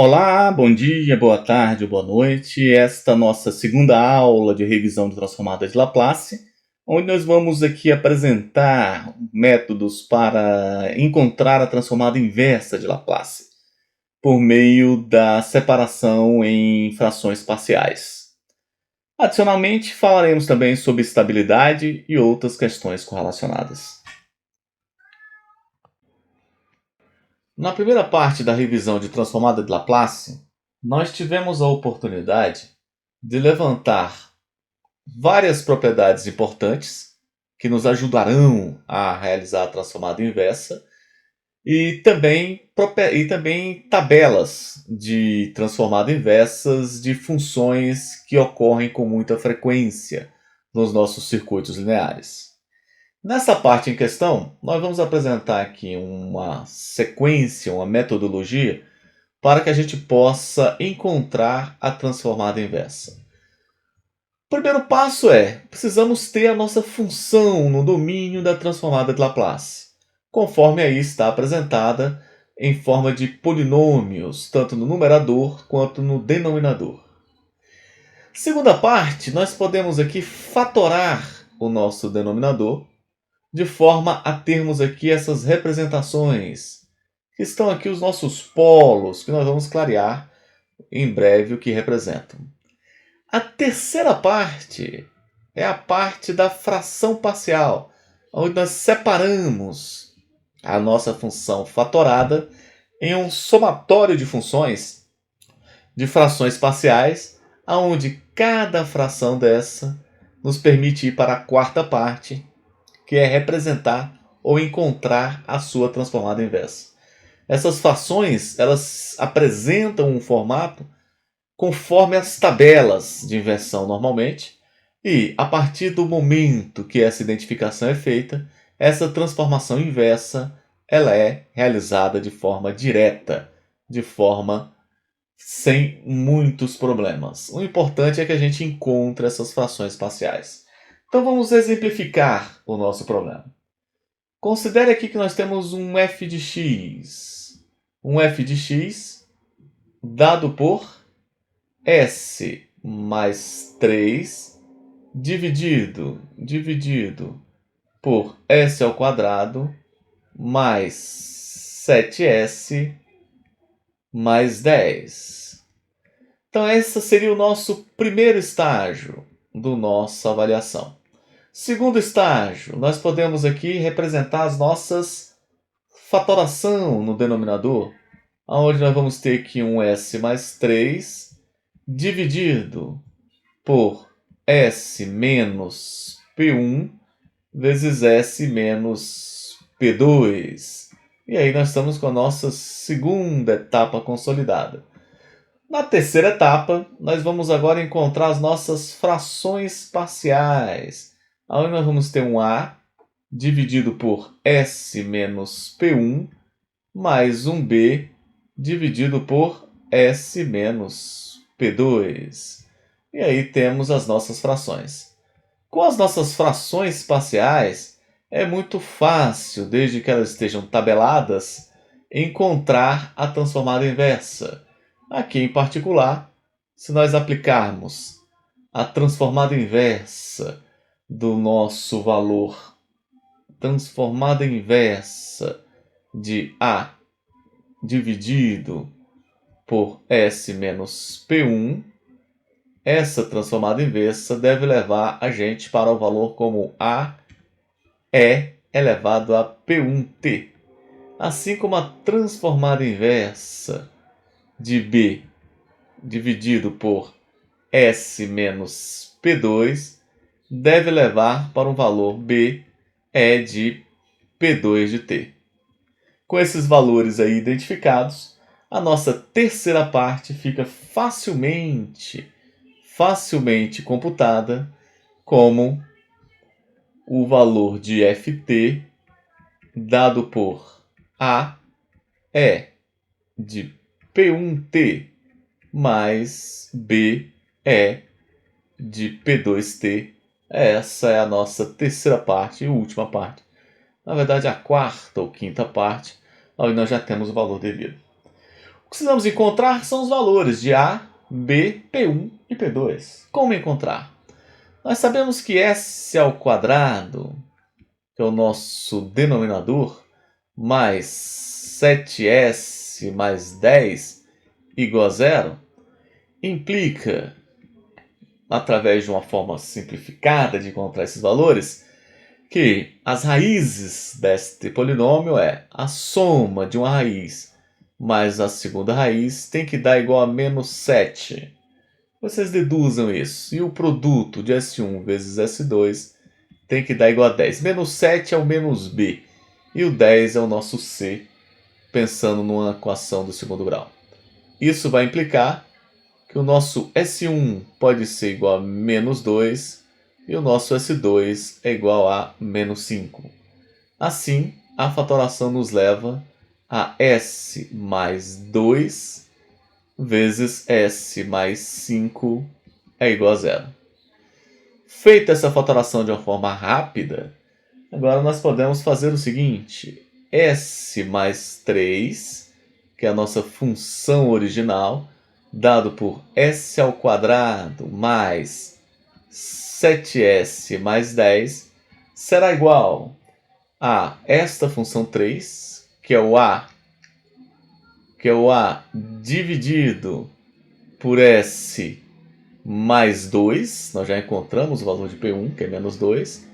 Olá, bom dia, boa tarde, boa noite. Esta é a nossa segunda aula de revisão de transformada de Laplace, onde nós vamos aqui apresentar métodos para encontrar a transformada inversa de Laplace, por meio da separação em frações parciais. Adicionalmente, falaremos também sobre estabilidade e outras questões correlacionadas. Na primeira parte da revisão de transformada de Laplace, nós tivemos a oportunidade de levantar várias propriedades importantes que nos ajudarão a realizar a transformada inversa e também tabelas de transformada inversas de funções que ocorrem com muita frequência nos nossos circuitos lineares. Nessa parte em questão, nós vamos apresentar aqui uma sequência, uma metodologia, para que a gente possa encontrar a transformada inversa. O primeiro passo precisamos ter a nossa função no domínio da transformada de Laplace, conforme aí está apresentada em forma de polinômios, tanto no numerador quanto no denominador. Segunda parte, nós podemos aqui fatorar o nosso denominador, de forma a termos aqui essas representações, que estão aqui os nossos polos, que nós vamos clarear em breve o que representam. A terceira parte é a parte da fração parcial, onde nós separamos a nossa função fatorada em um somatório de funções de frações parciais, onde cada fração dessa nos permite ir para a quarta parte, que é representar ou encontrar a sua transformada inversa. Essas frações, elas apresentam um formato conforme as tabelas de inversão normalmente, e a partir do momento que essa identificação é feita, essa transformação inversa ela é realizada de forma direta, de forma sem muitos problemas. O importante é que a gente encontre essas frações parciais. Então vamos exemplificar o nosso problema. Considere aqui que nós temos um f de x. Um f de x dado por s mais 3 dividido por s ao quadrado mais 7s mais 10. Então esse seria o nosso primeiro estágio da nossa avaliação. Segundo estágio, nós podemos aqui representar as nossas fatoração no denominador, onde nós vamos ter aqui um s mais 3 dividido por s menos p1 vezes s menos p2. E aí nós estamos com a nossa segunda etapa consolidada. Na terceira etapa, nós vamos agora encontrar as nossas frações parciais, onde nós vamos ter um a dividido por s menos p1 mais um b dividido por s menos p2. E aí temos as nossas frações. Com as nossas frações parciais, é muito fácil, desde que elas estejam tabeladas, encontrar a transformada inversa. Aqui, em particular, se nós aplicarmos a transformada inversa do nosso valor, transformada inversa de A dividido por S menos P1, essa transformada inversa deve levar a gente para o valor como A é elevado a P1t. Assim como a transformada inversa de B dividido por S menos P2 deve levar para um valor B é de P2 de t. Com esses valores aí identificados, a nossa terceira parte fica facilmente computada como o valor de ft dado por A é de P1t mais B é de P2t. Essa é a nossa terceira parte e última parte. Na verdade, a quarta ou quinta parte, onde nós já temos o valor devido. que precisamos encontrar são os valores de A, B, P1 e P2. Como encontrar? Nós sabemos que S ao quadrado, que é o nosso denominador, mais 7S mais 10 igual a zero, implica, através de uma forma simplificada de encontrar esses valores, que as raízes deste polinômio é a soma de uma raiz mais a segunda raiz tem que dar igual a menos 7. Vocês deduzam isso. E o produto de S1 vezes S2 tem que dar igual a 10. Menos 7 é o menos B. E o 10 é o nosso C, pensando numa equação do segundo grau. Isso vai implicar que o nosso S1 pode ser igual a menos 2 e o nosso S2 é igual a menos 5. Assim, a fatoração nos leva a S mais 2 vezes S mais 5 é igual a zero. Feita essa fatoração de uma forma rápida, agora nós podemos fazer o seguinte: S mais 3, que é a nossa função original, dado por S ao quadrado mais 7S mais 10, será igual a esta função 3, que é o A dividido por S mais 2, nós já encontramos o valor de P1, que é menos 2,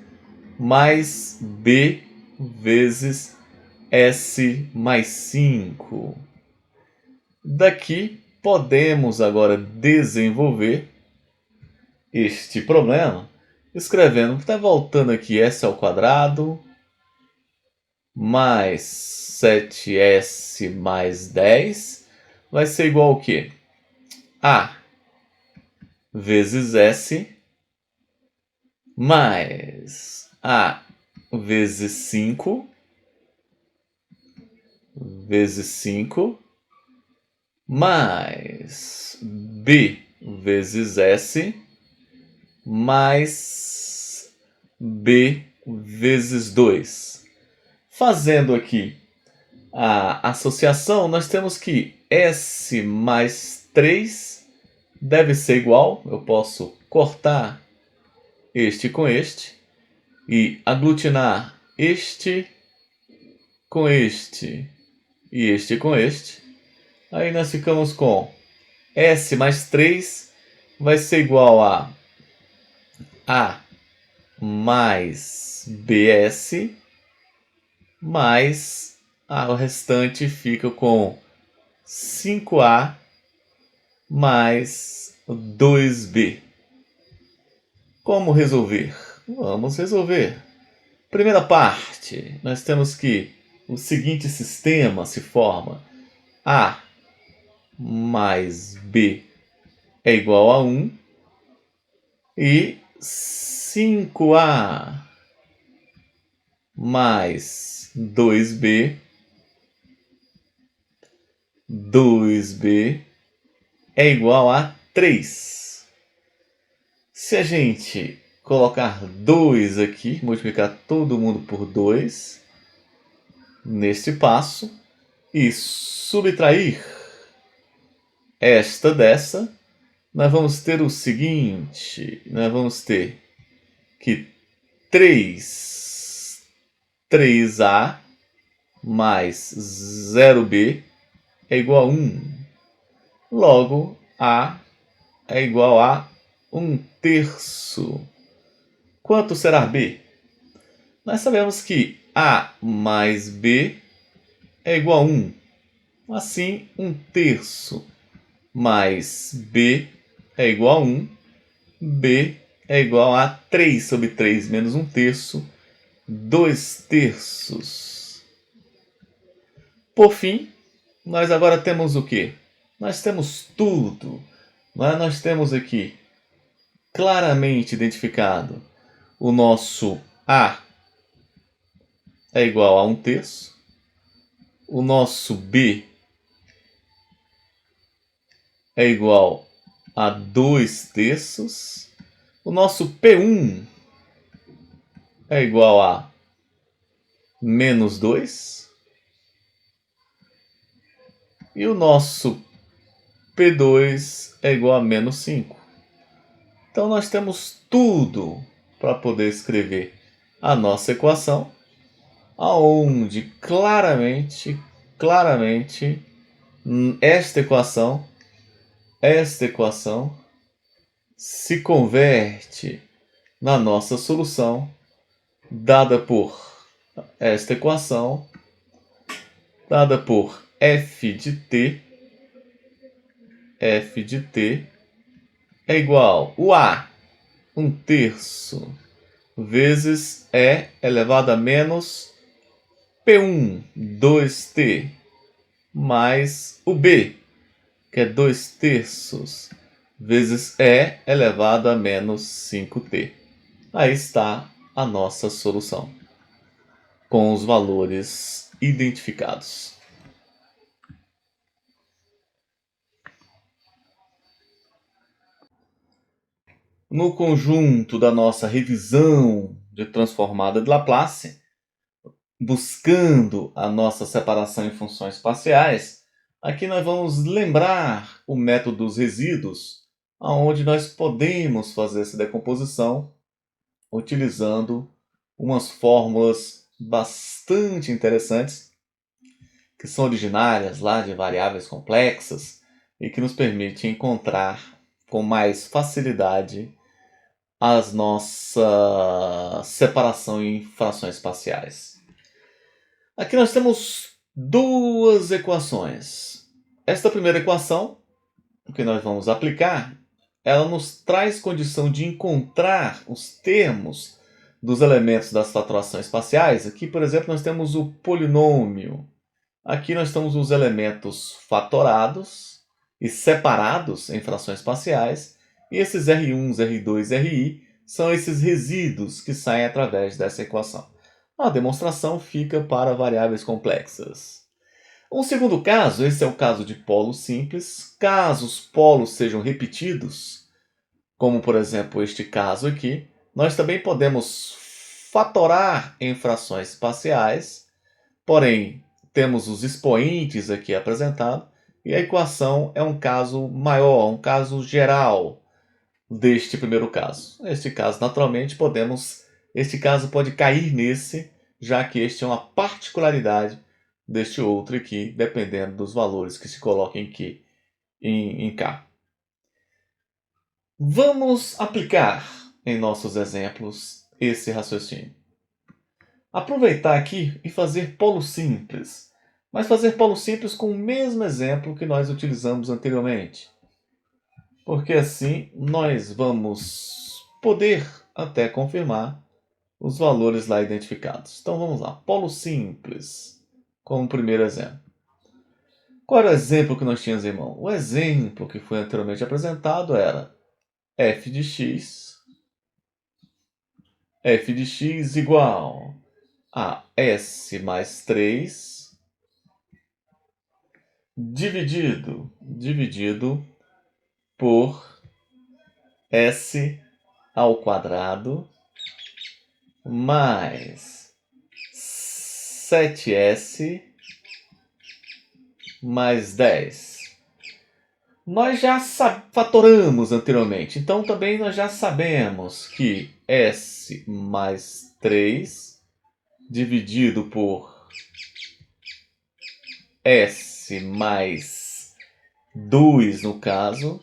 mais B vezes S mais 5. Daqui podemos agora desenvolver este problema escrevendo, está voltando aqui, S ao quadrado mais 7S mais 10 vai ser igual ao quê? A vezes S mais A vezes 5 vezes 5 mais B vezes S mais B vezes 2. Fazendo aqui a associação, nós temos que S mais 3 deve ser igual, eu posso cortar este com este e aglutinar este com este e este com este. Aí nós ficamos com S mais 3 vai ser igual a A mais BS mais o restante fica com 5A mais 2B. Como resolver? Vamos resolver. Primeira parte, nós temos que o seguinte sistema se forma: A mais B é igual a 1 e 5A mais 2B é igual a 3. Se a gente colocar 2 aqui, multiplicar todo mundo por 2 neste passo e subtrair esta dessa, nós vamos ter o seguinte: nós vamos ter que 3A mais 0B é igual a 1. Logo, A é igual a 1/3. Quanto será B? Nós sabemos que A mais B é igual a 1. Assim, 1/3 mais B é igual a 1. B é igual a 3 sobre 3 menos 1/3, 2/3. Por fim, nós agora temos o quê? Nós temos tudo. Nós temos aqui claramente identificado o nosso A é igual a 1/3, o nosso B é igual a 2/3, o nosso P1 é igual a menos 2, E o nosso P2 é igual a menos 5. Então nós temos tudo para poder escrever a nossa equação, aonde claramente, esta equação se converte na nossa solução dada por esta equação, dada por f de t é igual o a 1/3 vezes e elevado a menos P1, 2t, mais o b, que é 2/3 vezes e elevado a menos 5t. Aí está a nossa solução, com os valores identificados. No conjunto da nossa revisão de transformada de Laplace, buscando a nossa separação em funções parciais, aqui nós vamos lembrar o método dos resíduos, onde nós podemos fazer essa decomposição utilizando umas fórmulas bastante interessantes, que são originárias lá de variáveis complexas e que nos permitem encontrar com mais facilidade a nossa separação em frações parciais. Aqui nós temos duas equações. Esta primeira equação, que nós vamos aplicar, ela nos traz condição de encontrar os termos dos elementos das fatorações parciais. Aqui, por exemplo, nós temos o polinômio. Aqui nós temos os elementos fatorados e separados em frações parciais. E esses R1, R2, Ri são esses resíduos que saem através dessa equação. A demonstração fica para variáveis complexas. Um segundo caso, esse é o caso de polo simples. Caso os polos sejam repetidos, como por exemplo este caso aqui, nós também podemos fatorar em frações parciais, porém temos os expoentes aqui apresentados, e a equação é um caso maior, um caso geral deste primeiro caso. Neste caso, naturalmente, este caso pode cair nesse, já que este é uma particularidade deste outro aqui, dependendo dos valores que se coloquem aqui em K. Vamos aplicar em nossos exemplos esse raciocínio. Aproveitar aqui e fazer polo simples, mas fazer polo simples com o mesmo exemplo que nós utilizamos anteriormente. Porque assim nós vamos poder até confirmar os valores lá identificados. Então vamos lá, polo simples, como primeiro exemplo. Qual era o exemplo que nós tínhamos em mão? O exemplo que foi anteriormente apresentado era f de x igual a s mais 3 dividido por s ao quadrado mais 7s mais 10. Nós já fatoramos anteriormente, então também nós já sabemos que s mais 3 dividido por s mais 2, no caso,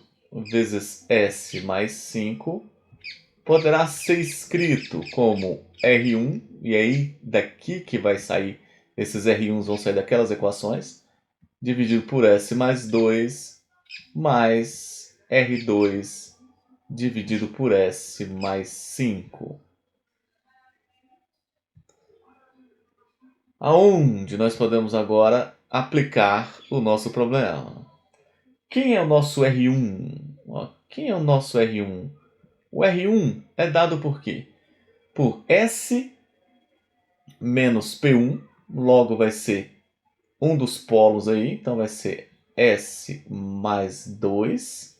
vezes s mais 5, poderá ser escrito como R1, e aí daqui que vai sair, esses R1s vão sair daquelas equações, dividido por S mais 2, mais R2, dividido por S mais 5. Aonde nós podemos agora aplicar o nosso problema? Quem é o nosso R1? Quem é o nosso R1? O R1 é dado por quê? Por S menos P1, logo vai ser um dos polos aí, então vai ser S mais 2,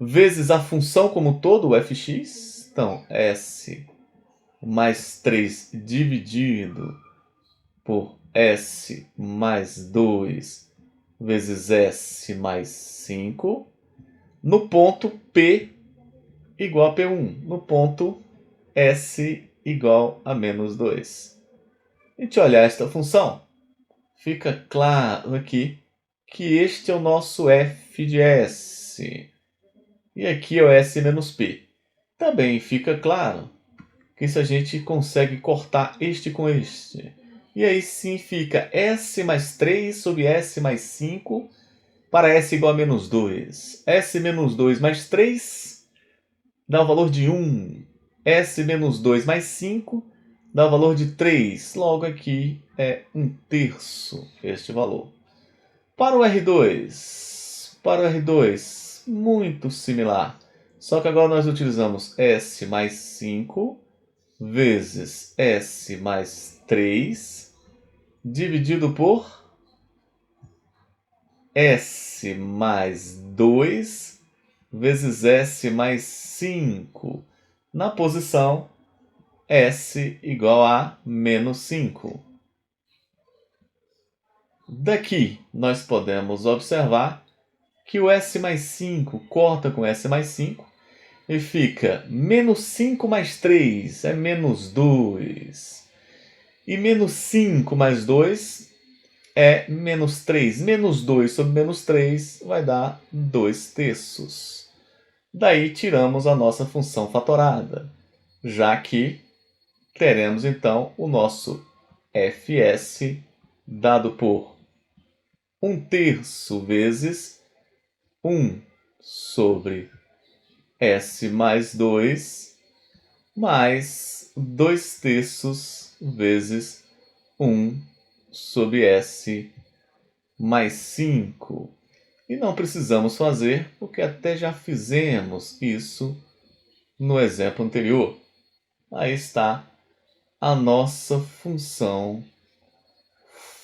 vezes a função como um todo, o fx, então S mais 3 dividido por S mais 2 vezes S mais 5, no ponto P igual a P1, no ponto S igual a menos 2. A gente olhar esta função, fica claro aqui que este é o nosso f de S. E aqui é o S menos P. Também fica claro que se a gente consegue cortar este com este. E aí sim fica S mais 3 sobre S mais 5 para S igual a menos 2. S menos 2 mais 3 dá o valor de 1. S menos 2 mais 5 dá o valor de 3. Logo aqui é 1/3 este valor. Para o R2, muito similar. Só que agora nós utilizamos S mais 5 vezes S mais 3 dividido por S mais 2 vezes S mais 5, na posição S igual a menos 5. Daqui nós podemos observar que o S mais 5 corta com S mais 5 e fica menos 5 mais 3 é menos 2. E menos 5 mais 2 é menos 3. Menos 2 sobre menos 3 vai dar 2/3. Daí tiramos a nossa função fatorada, já que teremos então o nosso Fs dado por 1/3 vezes 1 sobre S mais 2 mais 2/3 vezes 1 sobre S mais 5. E não precisamos fazer, porque até já fizemos isso no exemplo anterior. Aí está a nossa função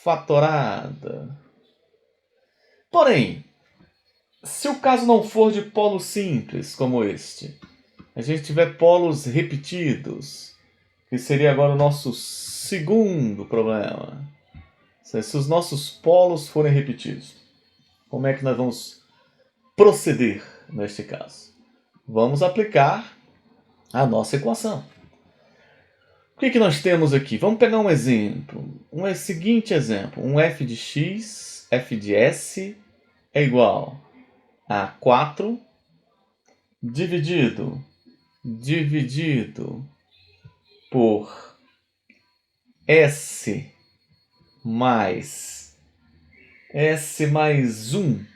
fatorada. Porém, se o caso não for de polo simples como este, a gente tiver polos repetidos, que seria agora o nosso segundo problema. Se os nossos polos forem repetidos, como é que nós vamos proceder neste caso? Vamos aplicar a nossa equação. O que nós temos aqui? Vamos pegar um exemplo. Seguinte exemplo. Um f de x, f de s, é igual a 4 dividido por s mais 1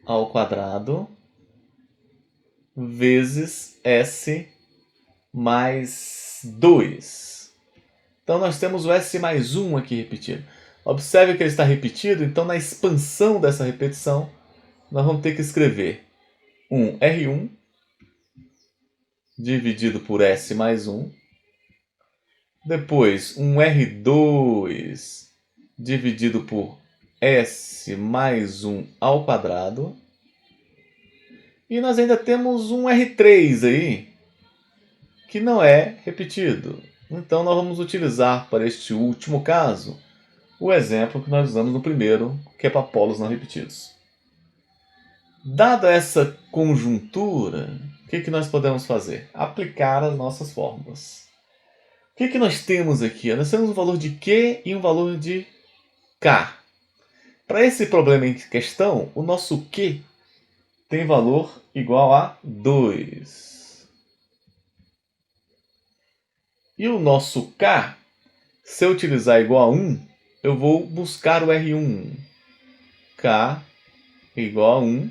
ao quadrado vezes s mais 2. Então nós temos o s mais 1 aqui repetido. Observe que ele está repetido, então na expansão dessa repetição nós vamos ter que escrever um R1 dividido por S mais 1. Depois um R2 dividido por S mais 1 ao quadrado. E nós ainda temos um R3 aí, que não é repetido. Então nós vamos utilizar para este último caso o exemplo que nós usamos no primeiro, que é para polos não repetidos. Dada essa conjuntura, o que nós podemos fazer? Aplicar as nossas fórmulas. O que nós temos aqui? Nós temos um valor de Q e um valor de K. Para esse problema em questão, o nosso Q tem valor igual a 2. E o nosso K, se eu utilizar igual a 1, eu vou buscar o R1. K igual a 1.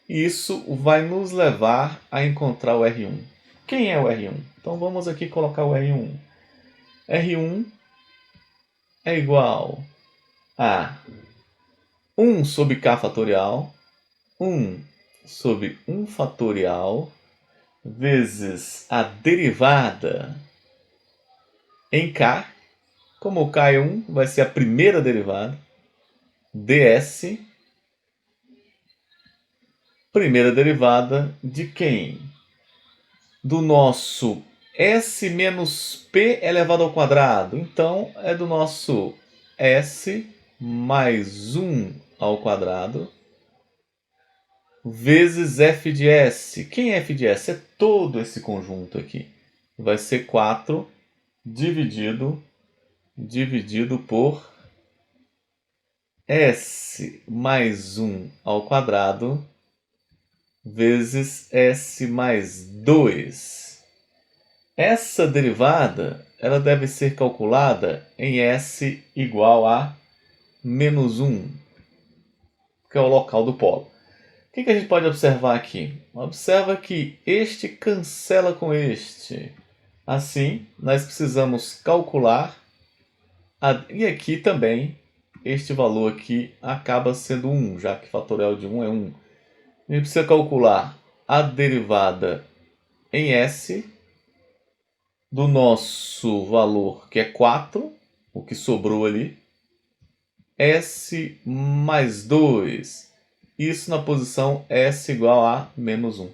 E isso vai nos levar a encontrar o R1. Quem é o R1? Então vamos aqui colocar o R1. R1 é igual a 1 sobre K fatorial, 1 sobre 1 fatorial, vezes a derivada em K. Como o K é 1, vai ser a primeira derivada, ds. Primeira derivada de quem? Do nosso S menos P elevado ao quadrado. Então, é do nosso S mais 1 ao quadrado vezes f de s. Quem é f de s? É todo esse conjunto aqui. Vai ser 4 dividido por s mais 1 ao quadrado vezes s mais 2. Essa derivada ela deve ser calculada em s igual a menos 1, que é o local do polo. O que a gente pode observar aqui? Observa que este cancela com este. Assim, nós precisamos calcular, e aqui também, este valor aqui acaba sendo 1, já que fatorial de 1 é 1. A gente precisa calcular a derivada em s do nosso valor, que é 4, o que sobrou ali, s mais 2. Isso na posição s igual a menos 1.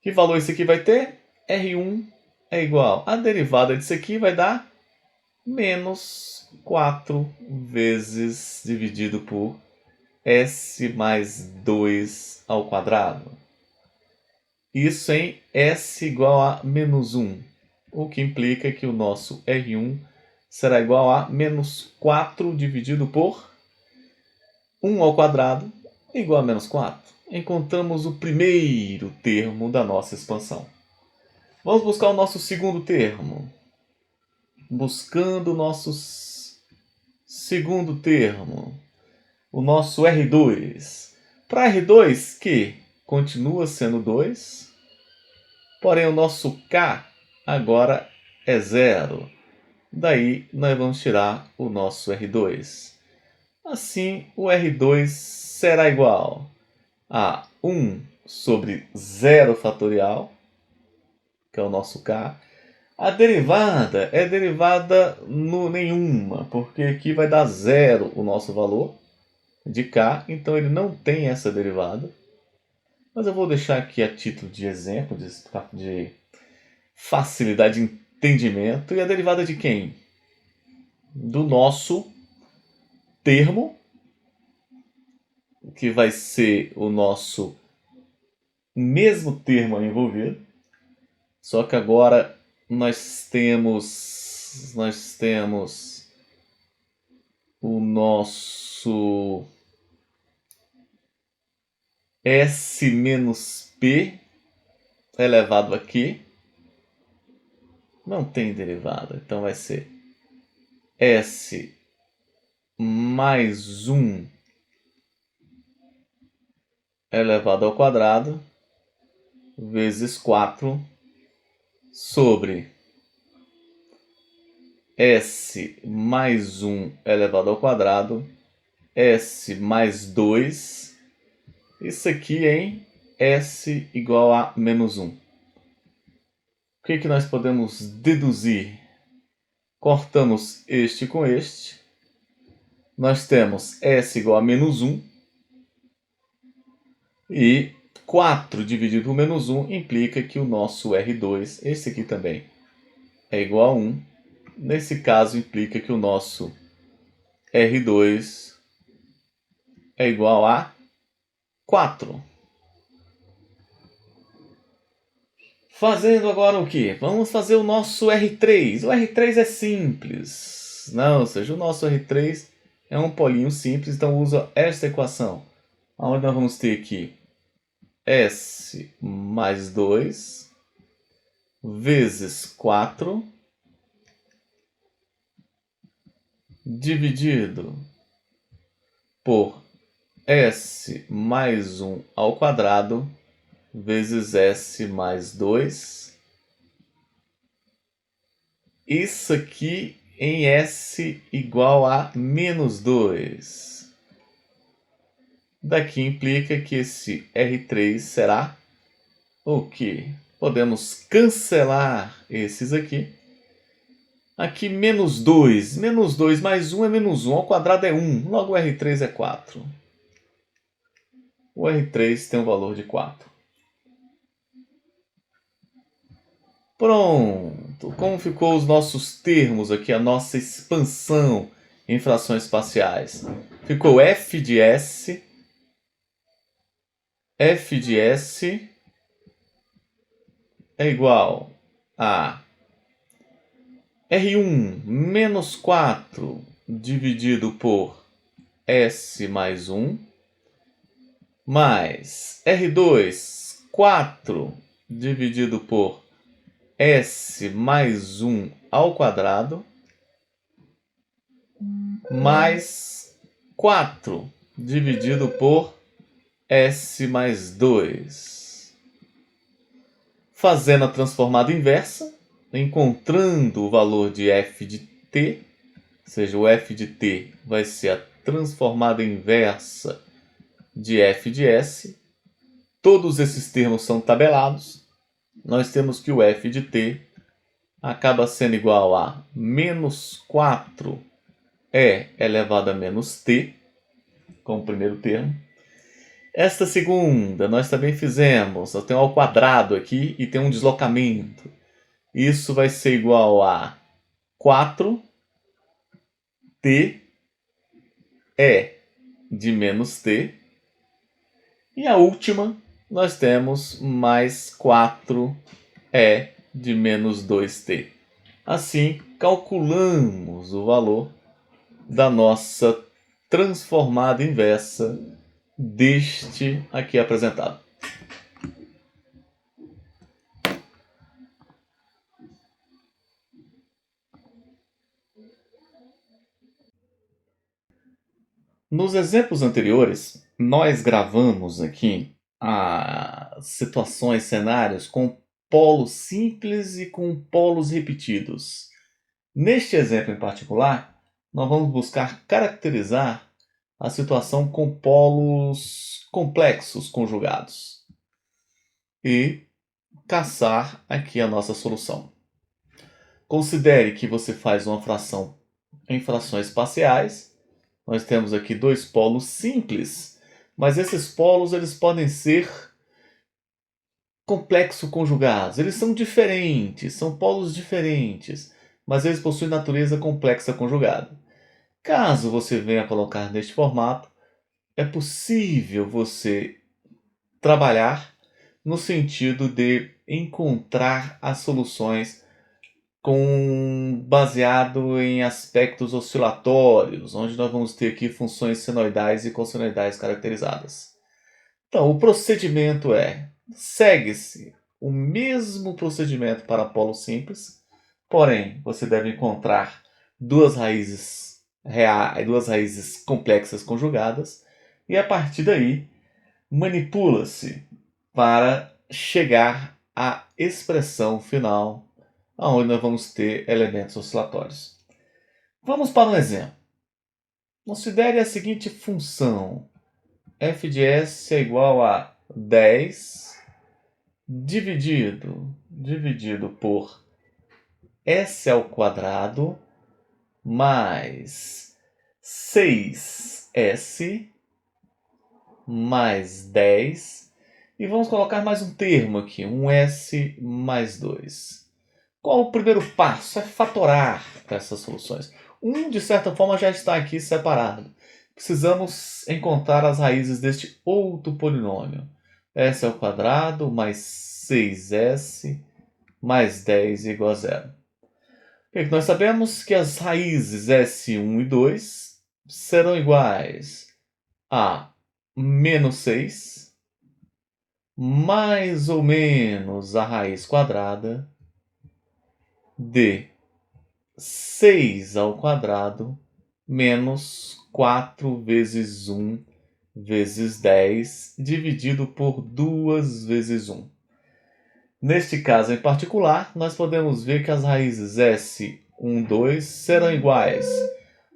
Que valor isso aqui vai ter? R1 é igual. A derivada disso aqui vai dar menos 4 vezes dividido por s mais 2 ao quadrado. Isso em s igual a menos 1, o que implica que o nosso R1 será igual a menos 4 dividido por 1 ao quadrado igual a menos 4. Encontramos o primeiro termo da nossa expansão. Vamos buscar o nosso segundo termo. Buscando o nosso segundo termo, o nosso R2. Para R2, que continua sendo 2, porém o nosso K agora é 0. Daí nós vamos tirar o nosso R2. Assim, o R2 será igual a 1 sobre 0 fatorial, que é o nosso K. A derivada é derivada nenhuma, porque aqui vai dar 0 o nosso valor de K, então ele não tem essa derivada. Mas eu vou deixar aqui a título de exemplo, de facilidade de entendimento. E a derivada de quem? Do nosso termo, que vai ser o nosso mesmo termo envolvido, só que agora nós temos o nosso s menos p elevado a q. Não tem derivada, então vai ser s mais 1 elevado ao quadrado vezes 4 sobre s mais 1 elevado ao quadrado, s mais 2, isso aqui em s igual a menos 1. O que nós podemos deduzir? Cortamos este com este. Nós temos s igual a menos 1. E 4 dividido por menos 1 implica que o nosso R2, esse aqui também, é igual a 1. Nesse caso, implica que o nosso R2 é igual a 4. Fazendo agora o que? Vamos fazer o nosso R3. O R3 é simples. Não, ou seja, o nosso R3 é um polinho simples, então usa esta equação. Onde nós vamos ter aqui s mais 2 vezes 4 dividido por s mais 1 ao quadrado vezes s mais 2. Isso aqui em s igual a menos 2. Daqui implica que esse R3 será o quê? Podemos cancelar esses aqui. Aqui menos 2. Menos 2 mais 1 é menos 1. Ao quadrado é 1. Logo o R3 é 4. O R3 tem um valor de 4. Pronto. Como ficou os nossos termos aqui, a nossa expansão em frações parciais. Ficou f de s é igual a R1 menos 4 dividido por S mais 1, mais R2, 4 dividido por S mais 1 ao quadrado, mais 4 dividido por S mais 2. Fazendo a transformada inversa, encontrando o valor de f de t, ou seja, o f de t vai ser a transformada inversa de f de s. Todos esses termos são tabelados. Nós temos que o f de t acaba sendo igual a menos 4 e elevado a menos t, como primeiro termo. Esta segunda nós também fizemos. Eu tenho ao quadrado aqui e tem um deslocamento. Isso vai ser igual a 4t e de menos t. E a última, nós temos mais 4e de menos 2t. Assim, calculamos o valor da nossa transformada inversa deste aqui apresentado. Nos exemplos anteriores, nós gravamos aqui situações, cenários com polos simples e com polos repetidos. Neste exemplo em particular, nós vamos buscar caracterizar a situação com polos complexos conjugados e caçar aqui a nossa solução. Considere que você faz uma fração em frações parciais. Nós temos aqui dois polos simples, mas esses polos eles podem ser complexo conjugados. Eles são diferentes, são polos diferentes, mas eles possuem natureza complexa conjugada. Caso você venha colocar neste formato, é possível você trabalhar no sentido de encontrar as soluções baseado em aspectos oscilatórios, onde nós vamos ter aqui funções senoidais e cossenoidais caracterizadas. Então, o procedimento segue-se o mesmo procedimento para polos simples, porém, você deve encontrar duas raízes complexas conjugadas, e a partir daí manipula-se para chegar à expressão final, onde nós vamos ter elementos oscilatórios. Vamos para um exemplo. Considere a seguinte função. F de s é igual a 10 dividido por s ao quadrado mais 6s mais 10. E vamos colocar mais um termo aqui, um s mais 2. Qual o primeiro passo? É fatorar essas soluções. De certa forma, já está aqui separado. Precisamos encontrar as raízes deste outro polinômio. S ao quadrado mais 6s mais 10 igual a 0. O que nós sabemos? Que as raízes S1 e 2 serão iguais a menos 6 mais ou menos a raiz quadrada de 6 ao quadrado menos 4 vezes 1 vezes 10 dividido por 2 vezes 1. Neste caso em particular, nós podemos ver que as raízes S1, 2 serão iguais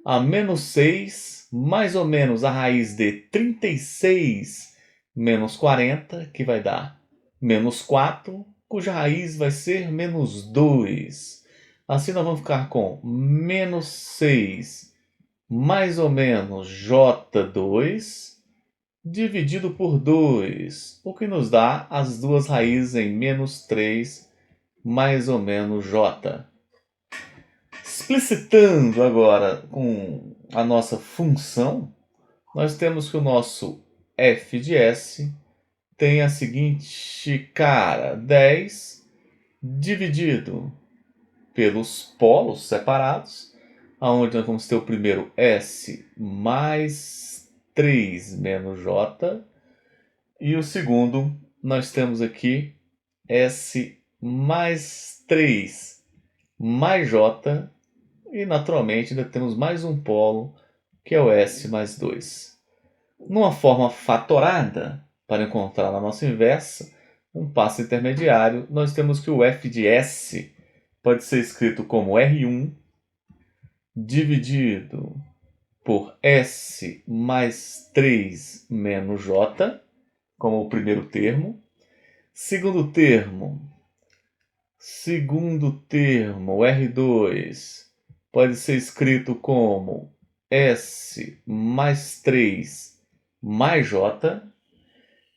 a menos 6 mais ou menos a raiz de 36 menos 40, que vai dar menos 4, cuja raiz vai ser menos 2. Assim nós vamos ficar com menos 6 mais ou menos J2 dividido por 2, o que nos dá as duas raízes em menos 3 mais ou menos J. Explicitando agora com a nossa função, nós temos que o nosso f de s tem a seguinte cara: 10 dividido pelos polos separados, aonde nós vamos ter o primeiro s mais 3 menos j, e o segundo nós temos aqui s mais 3 mais j, e naturalmente ainda temos mais um polo, que é o s mais 2. Numa forma fatorada, para encontrar na nossa inversa um passo intermediário, nós temos que o f de s pode ser escrito como R1 dividido por S mais 3 menos J, como o primeiro termo. Segundo termo, R2 pode ser escrito como S mais 3 mais J.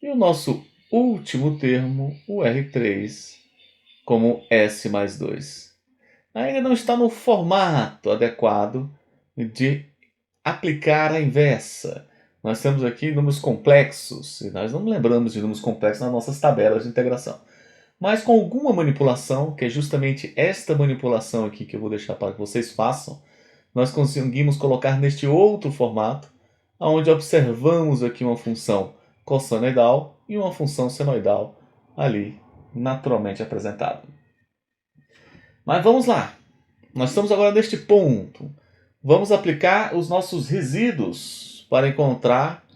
E o nosso último termo, o R3, como S mais 2. Ainda não está no formato adequado de aplicar a inversa. Nós temos aqui números complexos, e nós não lembramos de números complexos nas nossas tabelas de integração. Mas com alguma manipulação, que é justamente esta manipulação aqui que eu vou deixar para que vocês façam, nós conseguimos colocar neste outro formato, onde observamos aqui uma função cossenoidal e uma função senoidal ali naturalmente apresentada. Mas vamos lá. Nós estamos agora neste ponto. Vamos aplicar os nossos resíduos para encontrar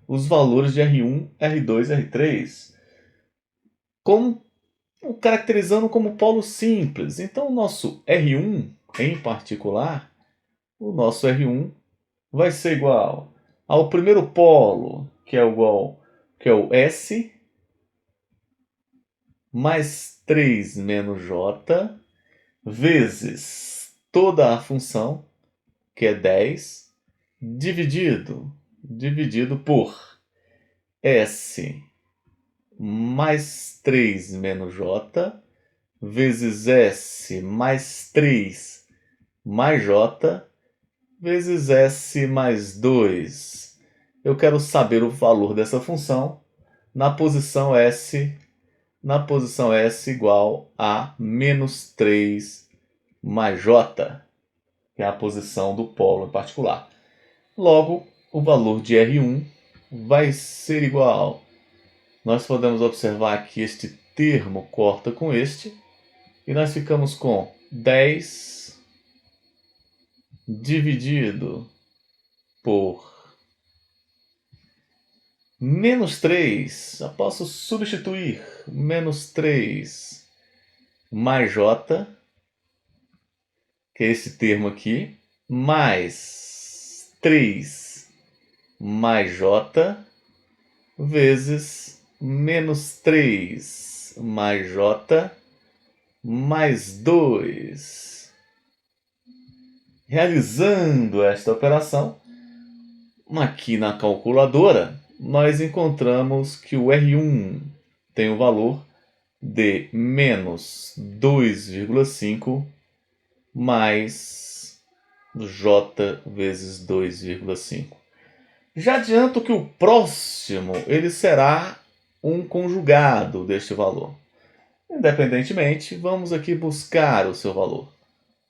os valores de R1, R2 e R3, caracterizando como polo simples. Então, o nosso R1, em particular, o nosso R1 vai ser igual ao primeiro polo, que é o S, mais 3 menos J, vezes toda a função, que é 10, dividido por S mais 3 menos J, vezes S mais 3 mais J, vezes S mais 2. Eu quero saber o valor dessa função na posição S igual a menos 3 mais J, que é a posição do polo em particular. Logo, o valor de R1 vai ser igual. Nós podemos observar que este termo corta com este, e nós ficamos com 10 dividido por menos 3. Eu posso substituir menos 3 mais J, que é esse termo aqui, mais 3 mais J, vezes menos 3 mais J, mais 2. Realizando esta operação, aqui na calculadora, nós encontramos que o R1 tem o valor de menos 2,5 mais J vezes 2,5. Já adianto que o próximo ele será um conjugado deste valor. Independentemente, vamos aqui buscar o seu valor.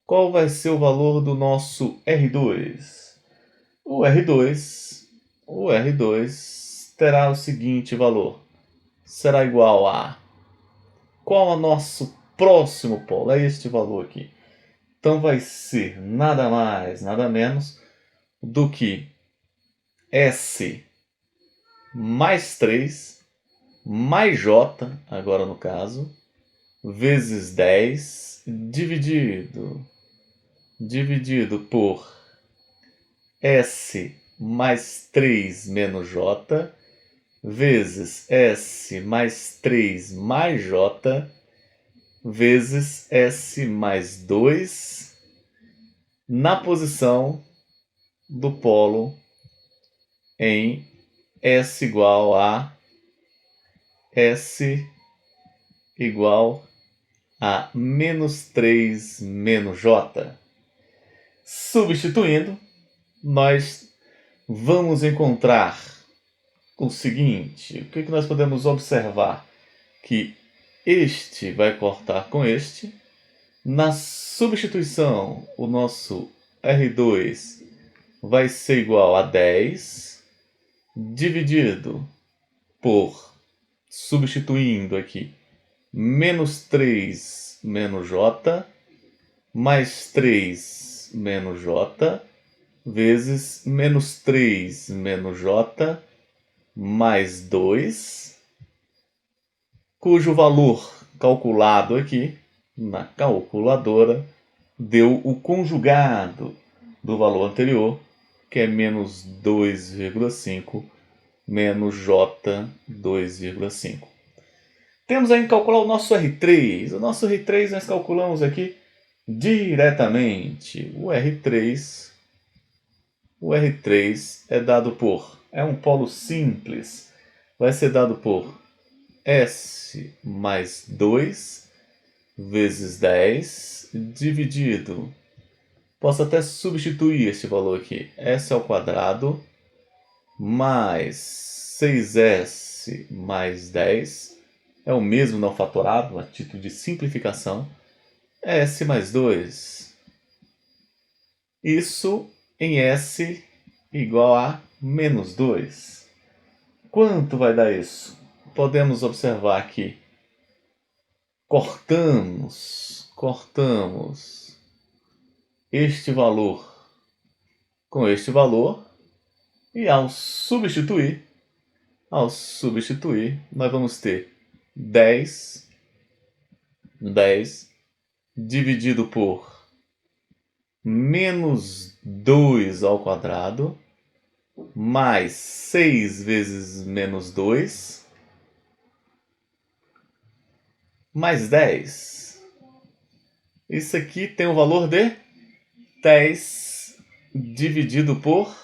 Qual vai ser o valor do nosso R2? O R2 terá o seguinte valor. Será igual a... Qual é o nosso próximo polo? É este valor aqui. Então vai ser nada mais, nada menos do que S mais 3 mais J, agora no caso, vezes 10 dividido por S mais 3 menos J, vezes S mais 3 mais J, vezes S mais 2, na posição do polo em S igual a menos 3 menos J. Substituindo, nós vamos encontrar o seguinte. O que nós podemos observar? Que este vai cortar com este. Na substituição, o nosso R2 vai ser igual a 10, dividido por, substituindo aqui, menos 3 menos J, mais 3 menos J, vezes menos 3 menos J, mais 2, cujo valor calculado aqui na calculadora deu o conjugado do valor anterior, que é menos 2,5 menos J 2,5. Temos aí que calcular o nosso R3. O nosso R3 nós calculamos aqui diretamente. O R3 é dado por, é um polo simples, vai ser dado por S mais 2 vezes 10 dividido, posso até substituir este valor aqui, S ao quadrado mais 6S mais 10, é o mesmo não fatorado, a título de simplificação, S mais 2. Isso em S igual a menos 2. Quanto vai dar isso? Podemos observar que cortamos este valor com este valor, e ao substituir, nós vamos ter 10 dividido por menos 2 ao quadrado, mais 6 vezes menos 2, mais 10. Isso aqui tem o valor de 10 dividido por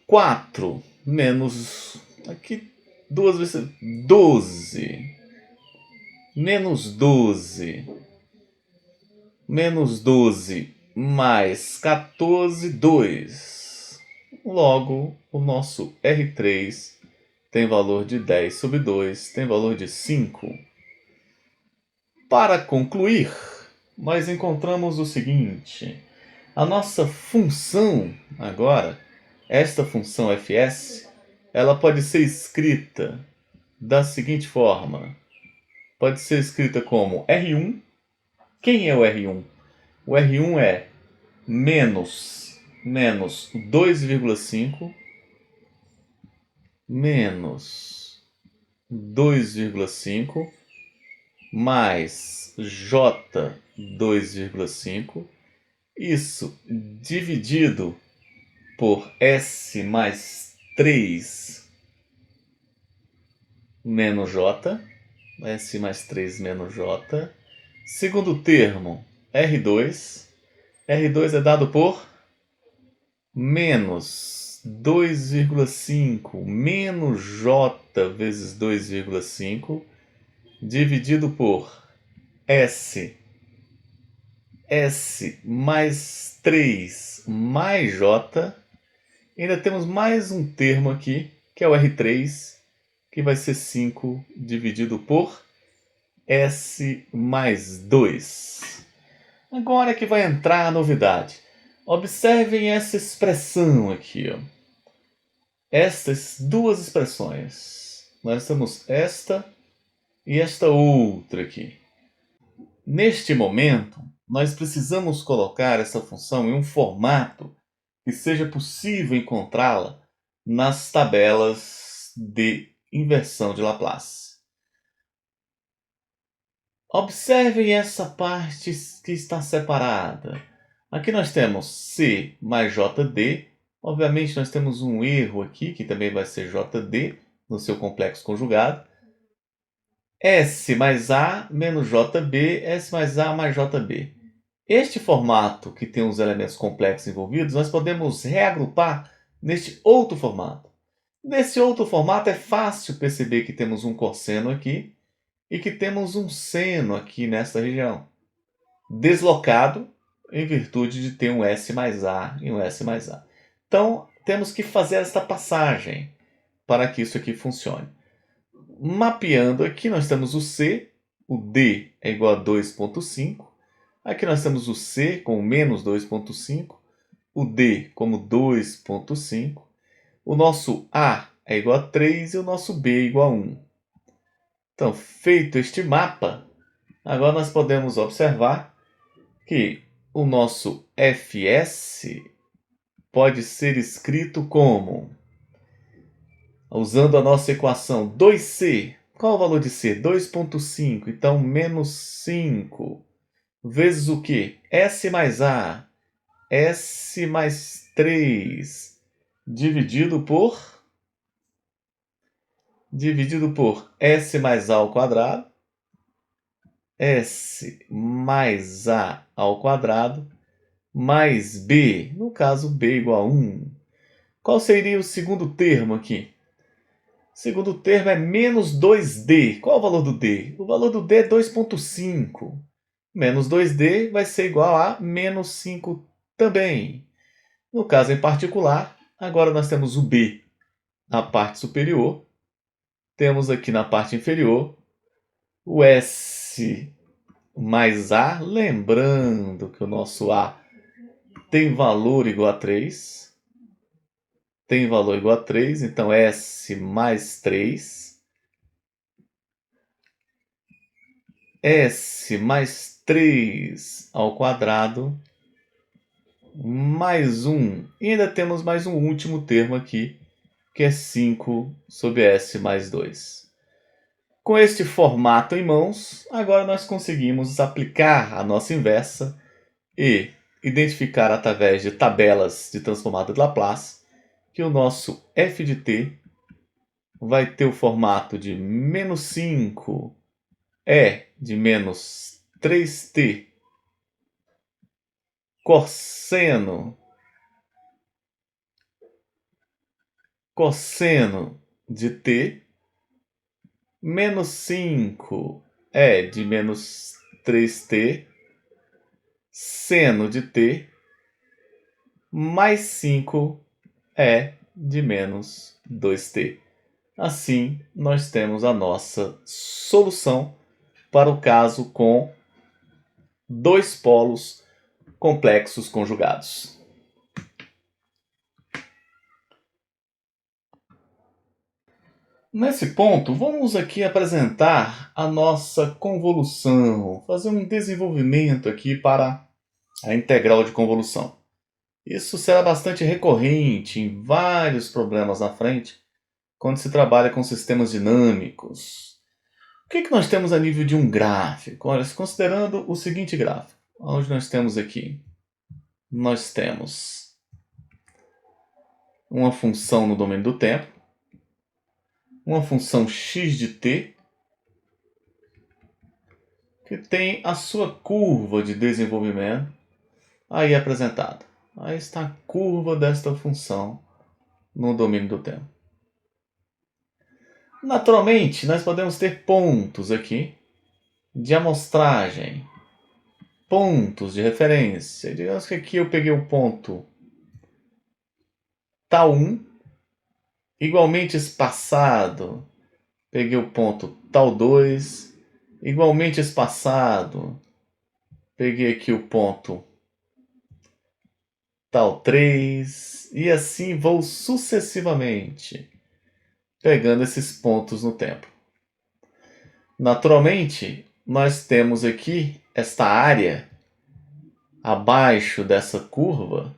4, menos, aqui 2 vezes 12, menos 12, mais 14, 2. Logo, o nosso R3 tem valor de 10 sobre 2, tem valor de 5. Para concluir, nós encontramos o seguinte. A nossa função agora, esta função fs, ela pode ser escrita da seguinte forma. Pode ser escrita como R1. Quem é o R1? O R1 é menos 2,5 menos 2,5 mais J 2,5, isso dividido por S mais 3 menos J, S mais 3 menos J. Segundo termo, R2 é dado por menos 2,5 menos J vezes 2,5 dividido por S mais 3 mais J. Ainda temos mais um termo aqui, que é o R3, que vai ser 5 dividido por S mais 2. Agora que vai entrar a novidade. Observem essa expressão aqui. Ó. Estas duas expressões. Nós temos esta e esta outra aqui. Neste momento, nós precisamos colocar essa função em um formato que seja possível encontrá-la nas tabelas de inversão de Laplace. Observem essa parte que está separada. Aqui nós temos C mais JD. Obviamente nós temos um erro aqui, que também vai ser JD no seu complexo conjugado. S mais A menos JB, S mais A mais JB. Este formato, que tem os elementos complexos envolvidos, nós podemos reagrupar neste outro formato. Nesse outro formato é fácil perceber que temos um cosseno aqui e que temos um seno aqui nesta região. Deslocado, em virtude de ter um S mais A e um S mais A. Então, temos que fazer esta passagem para que isso aqui funcione. Mapeando aqui, nós temos o C, o D é igual a 2,5. Aqui nós temos o C com menos 2,5, o D como 2,5. O nosso A é igual a 3 e o nosso B é igual a 1. Então, feito este mapa, agora nós podemos observar que o nosso Fs pode ser escrito como, usando a nossa equação 2C. Qual é o valor de C? 2,5. Então, menos 5 vezes o quê? S mais A. S mais 3 dividido por S mais A ao quadrado. S mais A ao quadrado mais B, no caso B igual a 1. Qual seria o segundo termo aqui? O segundo termo é menos 2D. Qual é o valor do D? O valor do D é 2,5. Menos 2D vai ser igual a menos 5 também. No caso em particular, agora nós temos o B na parte superior. Temos aqui na parte inferior o S mais A. Lembrando que o nosso A tem valor igual a 3. Tem valor igual a 3, então S mais 3. S mais 3 ao quadrado mais 1. E ainda temos mais um último termo aqui, que é 5 sobre S mais 2. Com este formato em mãos, agora nós conseguimos aplicar a nossa inversa e identificar através de tabelas de transformada de Laplace que o nosso f de t vai ter o formato de menos 5 é de menos 3t cosseno de t, menos 5 é de menos 3t seno de t, mais 5 é de menos 2t. Assim, nós temos a nossa solução para o caso com dois polos complexos conjugados. Nesse ponto, vamos aqui apresentar a nossa convolução, fazer um desenvolvimento aqui para a integral de convolução. Isso será bastante recorrente em vários problemas na frente, quando se trabalha com sistemas dinâmicos. O que nós temos a nível de um gráfico? Olha, considerando o seguinte gráfico, onde nós temos aqui, nós temos uma função no domínio do tempo, uma função x de t, que tem a sua curva de desenvolvimento aí apresentada. Aí está a curva desta função no domínio do tempo. Naturalmente, nós podemos ter pontos aqui de amostragem, pontos de referência. Digamos que aqui eu peguei o ponto tal 1, igualmente espaçado, peguei o ponto tal 2, igualmente espaçado, peguei aqui o ponto tal 3, e assim vou sucessivamente pegando esses pontos no tempo. Naturalmente, nós temos aqui esta área abaixo dessa curva,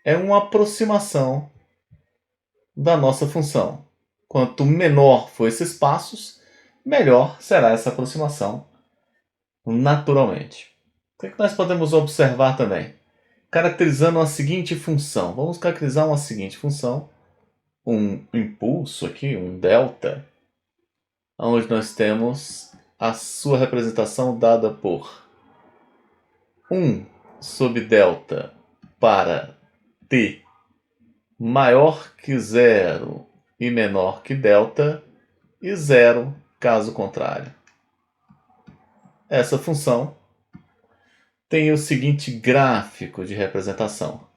é uma aproximação da nossa função. Quanto menor for esses passos, melhor será essa aproximação naturalmente. O que nós podemos observar também? Caracterizando a seguinte função. Vamos caracterizar uma seguinte função, um impulso aqui, um delta, onde nós temos a sua representação dada por 1 sobre delta para t maior que 0 e menor que delta, e 0 caso contrário. Essa função tem o seguinte gráfico de representação.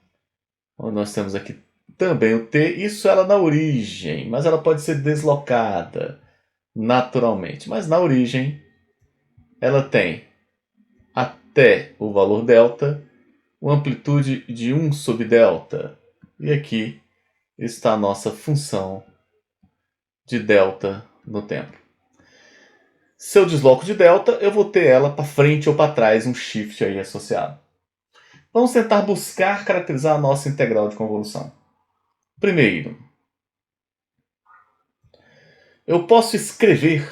Então, nós temos aqui também o t, isso ela na origem, mas ela pode ser deslocada naturalmente. Mas na origem, ela tem até o valor delta, uma amplitude de 1 sobre delta. E aqui está a nossa função de delta no tempo. Se eu desloco de delta, eu vou ter ela para frente ou para trás, um shift aí associado. Vamos tentar buscar caracterizar a nossa integral de convolução. Primeiro, eu posso escrever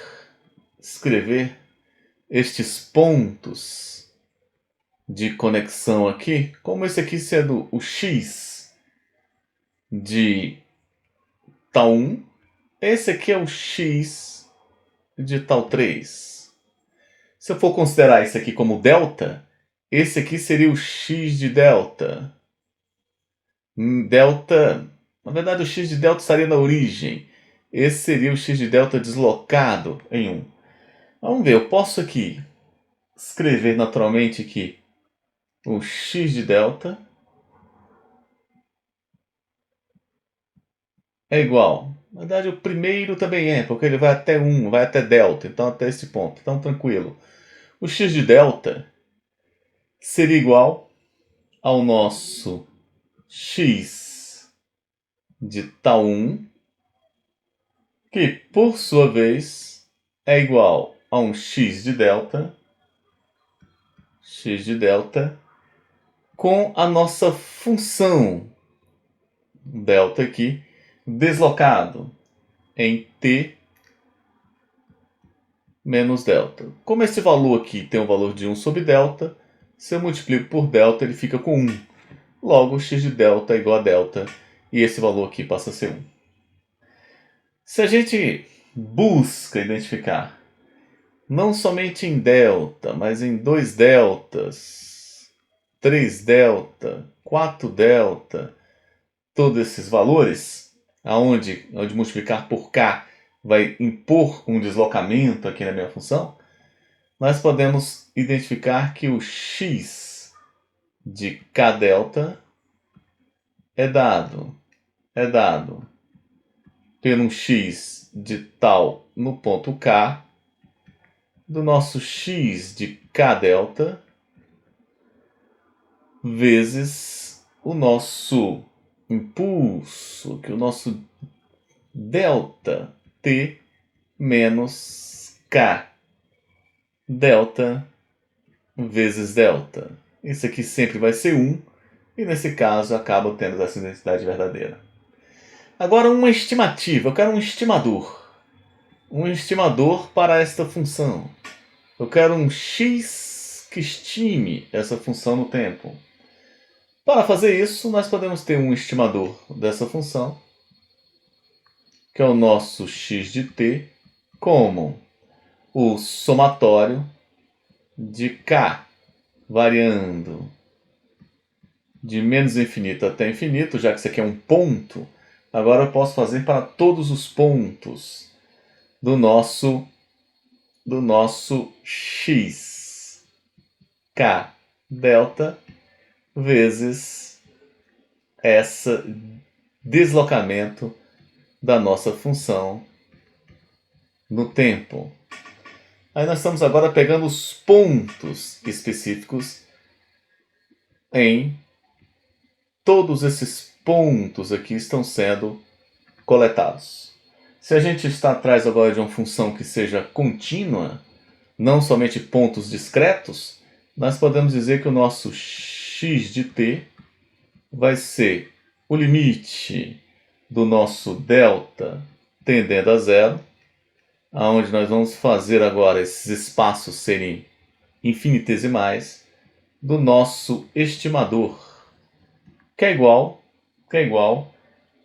estes pontos de conexão aqui, como esse aqui sendo o x de tal 1, esse aqui é o x de tal 3. Se eu for considerar isso aqui como delta, esse aqui seria o x de delta. Delta, na verdade o x de delta estaria na origem. Esse seria o x de delta deslocado em 1. Vamos ver, eu posso aqui escrever naturalmente que o x de delta é igual. Na verdade, o primeiro também é, porque ele vai até 1, vai até delta, então até esse ponto. Então, tranquilo. O x de delta seria igual ao nosso x de tal 1, que, por sua vez, é igual a um x de delta com a nossa função delta aqui, deslocado em t menos delta. Como esse valor aqui tem o valor de 1 sobre delta, se eu multiplico por delta, ele fica com 1. Logo, x de delta é igual a delta, e esse valor aqui passa a ser 1. Se a gente busca identificar, não somente em delta, mas em 2 deltas, 3 delta, 4 delta, todos esses valores, onde multiplicar por k vai impor um deslocamento aqui na minha função, nós podemos identificar que o x de k delta é dado pelo x de tal no ponto k do nosso x de k delta vezes o nosso impulso, que é o nosso delta t menos k delta vezes delta. Isso aqui sempre vai ser 1, e nesse caso acaba tendo essa identidade verdadeira. Agora uma estimativa, eu quero um estimador. Um estimador para esta função. Eu quero um x que estime essa função no tempo. Para fazer isso, nós podemos ter um estimador dessa função, que é o nosso x de t, como o somatório de k variando de menos infinito até infinito, já que isso aqui é um ponto. Agora eu posso fazer para todos os pontos do nosso x k delta vezes esse deslocamento da nossa função no tempo. Aí nós estamos agora pegando os pontos específicos em todos esses pontos aqui estão sendo coletados. Se a gente está atrás agora de uma função que seja contínua, não somente pontos discretos, nós podemos dizer que o nosso x de t vai ser o limite do nosso delta tendendo a zero, aonde nós vamos fazer agora esses espaços serem infinitesimais, do nosso estimador, que é igual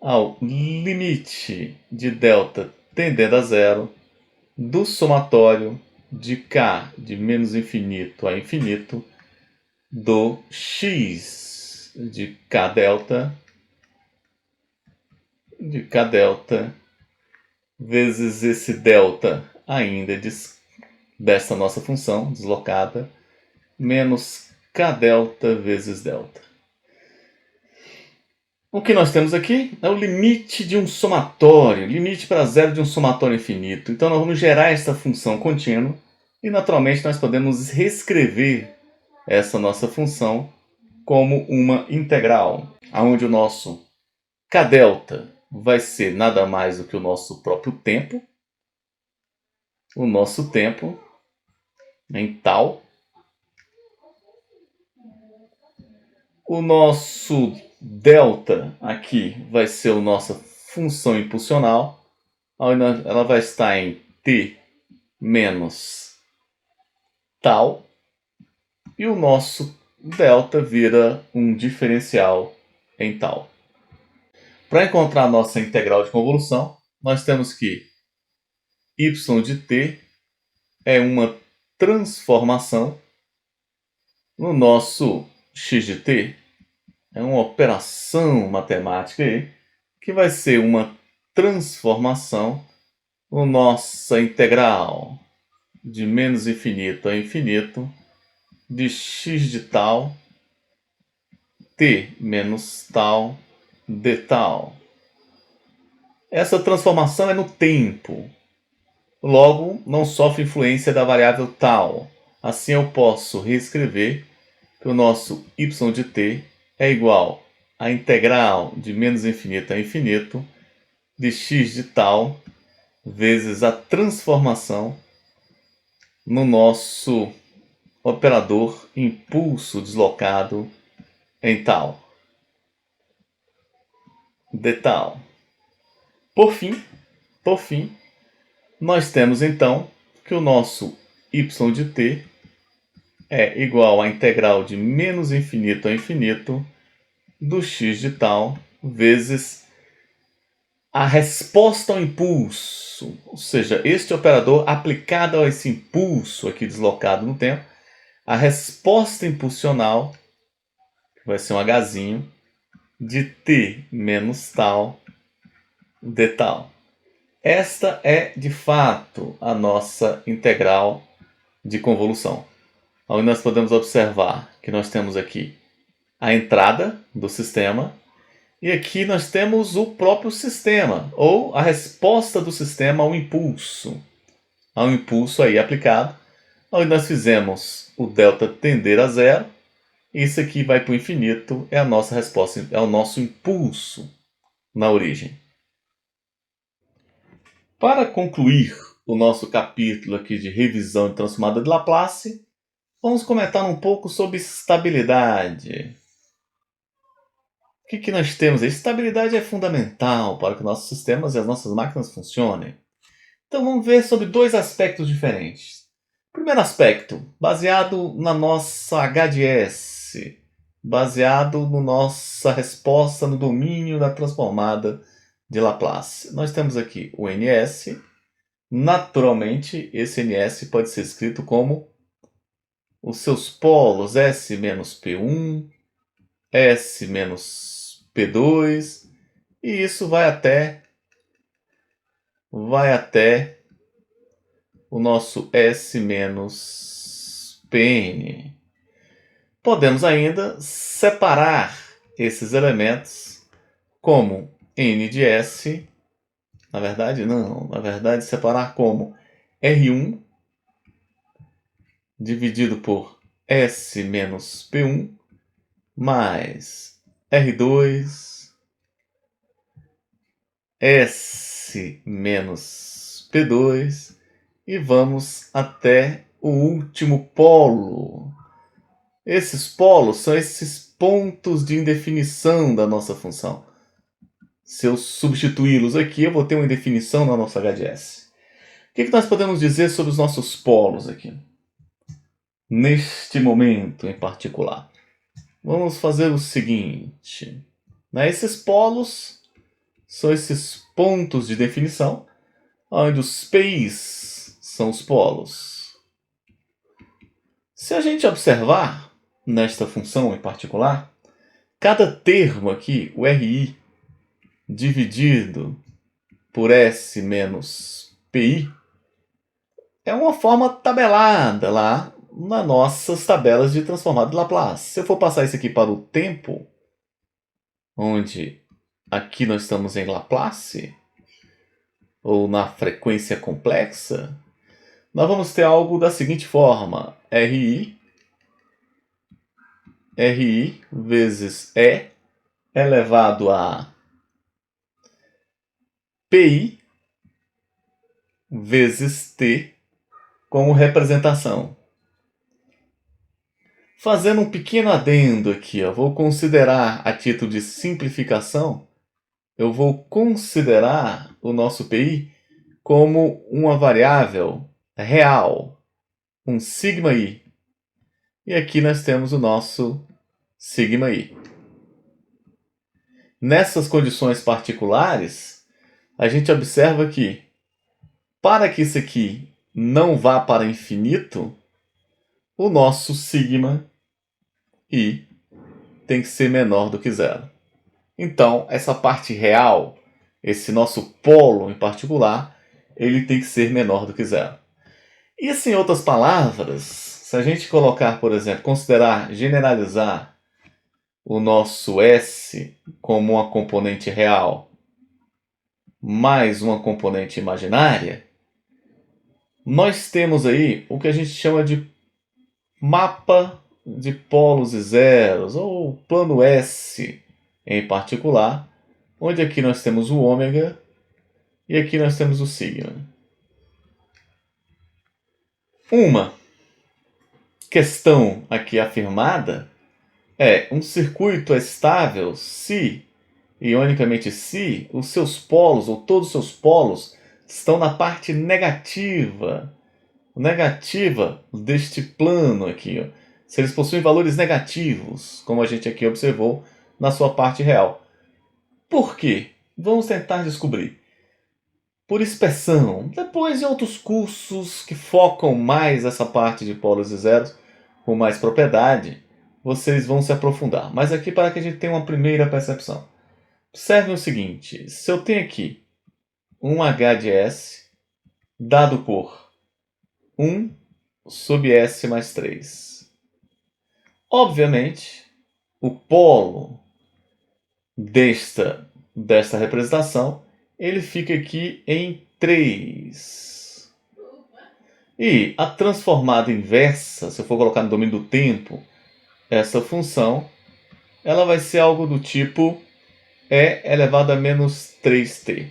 ao limite de delta tendendo a zero do somatório de k de menos infinito a infinito do x de k delta vezes esse delta ainda dessa nossa função deslocada menos k delta vezes delta. O que nós temos aqui é o limite de um somatório, limite para zero de um somatório infinito. Então nós vamos gerar essa função contínua e naturalmente nós podemos reescrever essa nossa função como uma integral, onde o nosso k delta vai ser nada mais do que o nosso próprio tempo, o nosso tempo em tal. O nosso delta aqui vai ser a nossa função impulsional. Ela vai estar em t menos tal. E o nosso delta vira um diferencial em tal. Para encontrar a nossa integral de convolução, nós temos que y de t é uma transformação no nosso x de t. É uma operação matemática aí, que vai ser uma transformação no nossa integral de menos infinito a infinito de x de tal, t menos tal, de tal. Essa transformação é no tempo. Logo, não sofre influência da variável tal. Assim eu posso reescrever que o nosso y de t é igual à integral de menos infinito a infinito de x de tal vezes a transformação no nosso operador impulso deslocado em tal, de tal. Por fim, nós temos então que o nosso y de t é igual à integral de menos infinito a infinito do x de tal vezes a resposta ao impulso, ou seja, este operador aplicado a esse impulso aqui deslocado no tempo, a resposta impulsional, que vai ser um Hzinho, de t menos tal, de tal. Esta é, de fato, a nossa integral de convolução. Onde nós podemos observar que nós temos aqui a entrada do sistema e aqui nós temos o próprio sistema, ou a resposta do sistema ao impulso aí aplicado, onde nós fizemos o delta tender a zero, e isso aqui vai para o infinito, é a nossa resposta, é o nosso impulso na origem. Para concluir o nosso capítulo aqui de revisão de transformada de Laplace, vamos comentar um pouco sobre estabilidade. O que nós temos? A estabilidade é fundamental para que nossos sistemas e as nossas máquinas funcionem. Então vamos ver sobre dois aspectos diferentes. Primeiro aspecto, baseado na nossa HDS, baseado na nossa resposta no domínio da transformada de Laplace. Nós temos aqui o NS. Naturalmente, esse NS pode ser escrito como os seus polos S menos P1, S menos P2, e isso vai até o nosso S menos Pn. Podemos ainda separar esses elementos como N de S, na verdade separar como R1 dividido por S menos P1 mais R2 S menos P2 e vamos até o último polo. Esses polos são esses pontos de indefinição da nossa função. Se eu substituí-los aqui, eu vou ter uma indefinição na nossa HDS. O que nós podemos dizer sobre os nossos polos aqui? Neste momento em particular. Vamos fazer o seguinte. Esses polos são esses pontos de definição, onde os Pis são os polos. Se a gente observar nesta função em particular, cada termo aqui, o RI, dividido por S menos PI, é uma forma tabelada lá nas nossas tabelas de transformada de Laplace. Se eu for passar isso aqui para o tempo, onde aqui nós estamos em Laplace, ou na frequência complexa, nós vamos ter algo da seguinte forma: RI vezes E elevado a PI vezes T como representação. Fazendo um pequeno adendo aqui, vou considerar, a título de simplificação, eu vou considerar o nosso PI como uma variável real, um σi. E aqui nós temos o nosso σi. Nessas condições particulares, a gente observa que, para que isso aqui não vá para infinito, o nosso sigma i tem que ser menor do que zero. Então, essa parte real, esse nosso polo em particular, ele tem que ser menor do que zero. Isso, em outras palavras, se a gente colocar, por exemplo, considerar, generalizar o nosso S como uma componente real mais uma componente imaginária, nós temos aí o que a gente chama de mapa de polos e zeros, ou plano S em particular, onde aqui nós temos o ômega e aqui nós temos o sigma. Uma questão aqui afirmada é: um circuito é estável se, ionicamente se, os seus polos, ou todos os seus polos, estão na parte negativa deste plano aqui. Se eles possuem valores negativos, como a gente aqui observou na sua parte real. Por quê? Vamos tentar descobrir. Por inspeção, depois em outros cursos que focam mais essa parte de polos e zeros, com mais propriedade, vocês vão se aprofundar. Mas aqui, para que a gente tenha uma primeira percepção. Observe o seguinte: se eu tenho aqui um H de S dado por 1 sobre S mais 3. Obviamente, o polo desta representação, ele fica aqui em 3. E a transformada inversa, se eu for colocar no domínio do tempo, essa função, ela vai ser algo do tipo E elevado a menos 3t.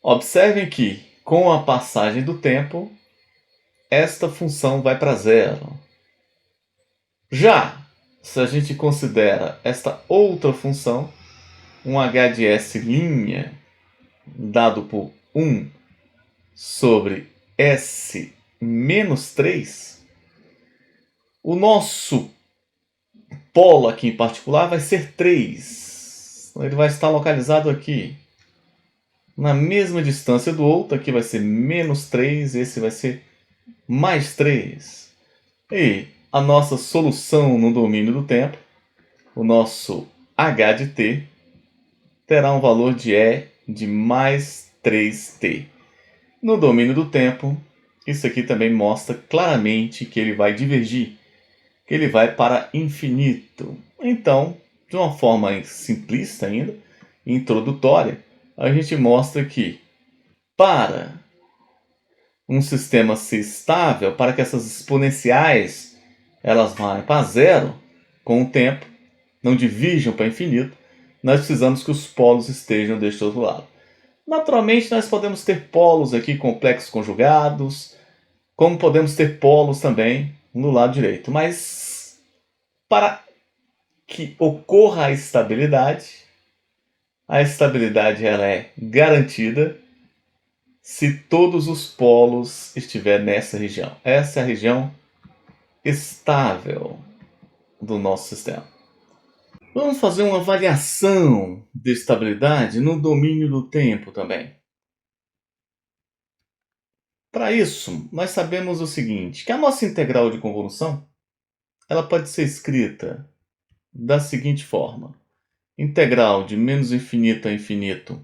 Observem que, com a passagem do tempo, esta função vai para zero. Já se a gente considera esta outra função, um h de s' dado por 1 sobre s menos 3, o nosso polo aqui em particular vai ser 3. Ele vai estar localizado aqui, na mesma distância do outro. Aqui vai ser menos 3, esse vai ser mais 3. E a nossa solução no domínio do tempo, o nosso h de t, terá um valor de E de mais 3t. No domínio do tempo, isso aqui também mostra claramente que ele vai divergir, que ele vai para infinito. Então, de uma forma simplista ainda, introdutória, a gente mostra que, para um sistema ser estável, para que essas exponenciais elas vão para zero com o tempo, não divirjam para infinito, nós precisamos que os polos estejam deste outro lado. Naturalmente, nós podemos ter polos aqui complexos conjugados, como podemos ter polos também no lado direito. Mas, para que ocorra a estabilidade ela é garantida se todos os polos estiverem nessa região. Essa é a região estável do nosso sistema. Vamos fazer uma avaliação de estabilidade no domínio do tempo também. Para isso, nós sabemos o seguinte, que a nossa integral de convolução ela pode ser escrita da seguinte forma: integral de menos infinito a infinito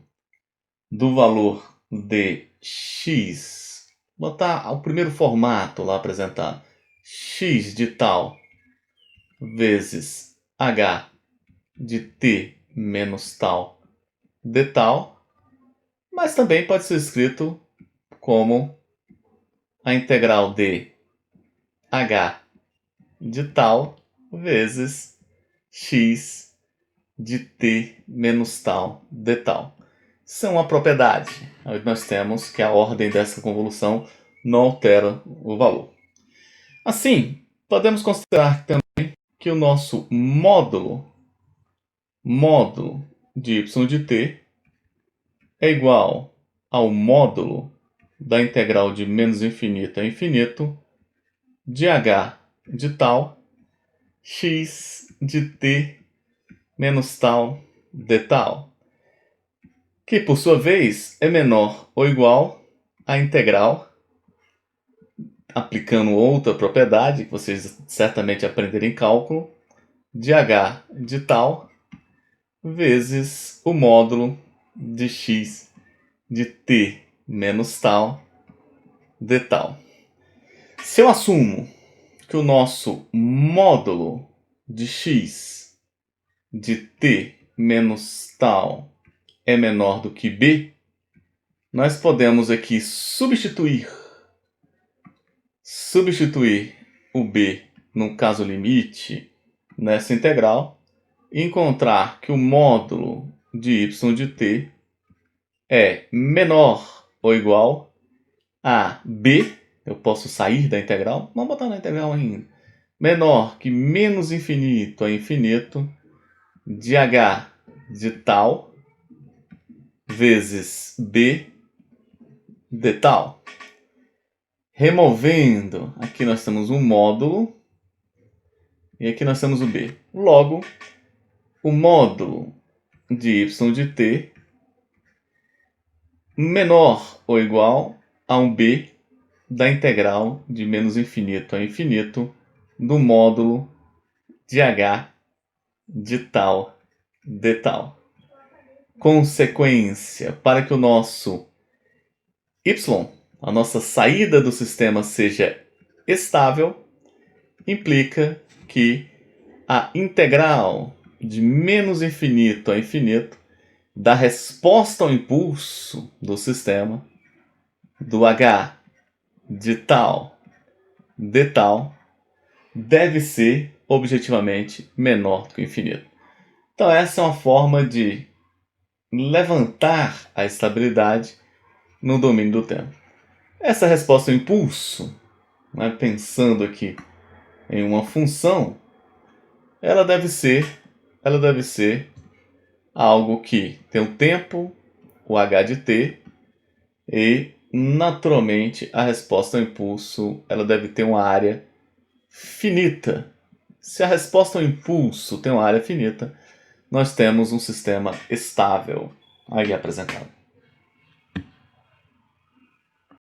do valor de x, botar o primeiro formato lá apresentado, x de tal vezes h de t menos tal de tal, mas também pode ser escrito como a integral de h de tal vezes x de t menos tal de tal. Isso é uma propriedade, onde nós temos que a ordem dessa convolução não altera o valor. Assim, podemos considerar também que o nosso módulo de y de t é igual ao módulo da integral de menos infinito a infinito de h de tal x de t menos tal de tal, que por sua vez é menor ou igual à integral, aplicando outra propriedade que vocês certamente aprenderam em cálculo, de h de tal vezes o módulo de x de t menos tal de tal. Se eu assumo que o nosso módulo de x de t menos tal é menor do que b, nós podemos aqui substituir o b no caso limite nessa integral e encontrar que o módulo de y de t é menor ou igual a b. Eu posso sair da integral, vamos botar na integral ainda, menor que menos infinito a infinito de h de tal vezes b de tal. Removendo, aqui nós temos um módulo e aqui nós temos o b. Logo, o módulo de y de t menor ou igual a um b da integral de menos infinito a infinito do módulo de h de tal de tal. Consequência, para que o nosso y, a nossa saída do sistema, seja estável, implica que a integral de menos infinito a infinito da resposta ao impulso do sistema, do h de tal de tal, deve ser objetivamente menor do que o infinito. Então essa é uma forma de levantar a estabilidade no domínio do tempo. Essa resposta ao impulso, pensando aqui em uma função, ela deve ser algo que tem o tempo, o h de t, e naturalmente a resposta ao impulso ela deve ter uma área finita. Se a resposta ao impulso tem uma área finita, nós temos um sistema estável aí apresentado.